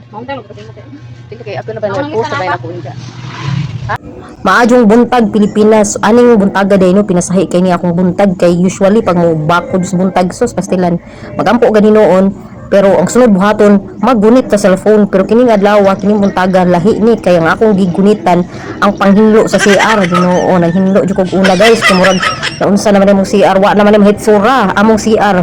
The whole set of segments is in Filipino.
Maong tayo magpatingin natin. Tingko kay ako na ba nag-post ba na ko niya. Maadjong buntag Pilipinas, aning buntaga day no pinasahi kay ni akong buntag kay usually pag mo bakod sa buntag sos pastilan magampo gani noon, pero ang sunod buhaton maggunit sa cellphone, pero kining adlaw kining buntaga lahi ni kay ang akong gigunitan ang panghinlo sa CR. Ginoo, naghinlo jud kog una guys, kumurag naunsa naman imong CR, wa naman imong hitsura among CR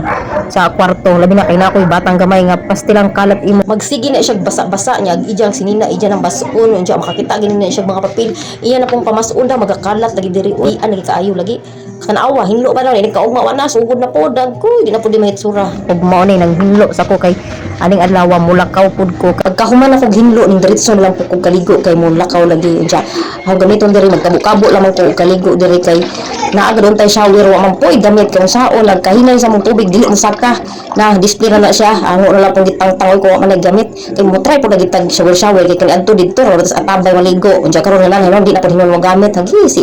sa kwarto, labi na kay nakoy batang gamay nga pastilang kalat imo, magsige na siya basa-basa niya ijang sinina ija ng basun unja makakita gini na siya mga papel iya na pong pamasun da magakalat lagi diri uy an lagi kaayo lagi kanawa hinlo pa daw ni kaugma wa na sugod na po dagko di na pud di mahitsura ug mao ni nang hinlo sa ko kay aning adlaw mulakaw pud ko pagkahuman ako hinlo ning diretso lang po ko kaligo kay mulakaw lagi unja ang gamiton diri magkabo-kabo lamang ko kaligo diri kay naaga doon tay shower wa man poy damit kay sao lag kahinay sa mong tubig dili masaka na display na siya ango na lang pong gitang-tangoy ko wa man gamit kay mo try pud gitag shower kay kani adto didto ro tas atabay maligo unja karon na lang di na pud hinon mo gamit hagi si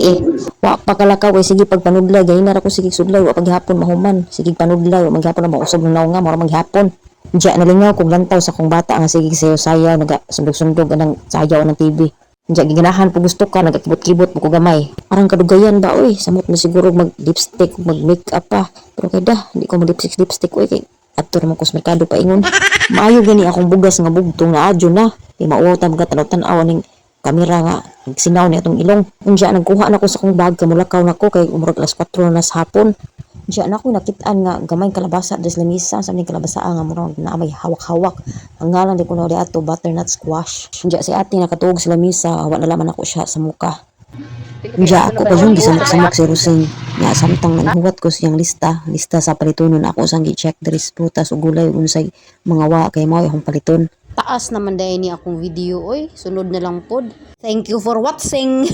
wa pakalakaw kay sige pagpanudlay gay na ra ko sige sudlay wa paghapon mahuman sige panudlay wa maghapon na mausog na nga mura maghapon diya nalingaw kog lantaw sa kong bata nga sige sayo saya naga sundog-sundog anang sayaw ng TV. Diya giganahan po gusto ka nagakibot-kibot mo ko gamay parang kadugayan ba oy samot na siguro mag lipstick mag makeup pa pero kay da hindi ko mag lipstick oy kay adto naman ko sa merkado pa ingon maayo gani akong bugas nga bugtong na adyo na kay mautam ka tanaw-tanaw ning kamera nga nagsinaw ni atong ilong unja nagkuha na ko sa kong bag kamulakaw na ko kay umurag alas 4 na sa hapon. Diya na ko nakitaan nga gamay kalabasa des lamisa sa ning kalabasa nga murag na may hawak-hawak ang ngalan di ko na ato butternut squash. Diya si ate nakatuog sa lamisa wa na laman ako siya sa muka. Diya ako pa yung gisamok-samok si Roseng nga samtang naghuwat ko siyang lista sa palitunon ako sang gi-check diri prutas ug gulay unsay mga wa kay mao akong paliton. Taas naman dahil ni akong video oy sunod na lang pod. Thank you for watching.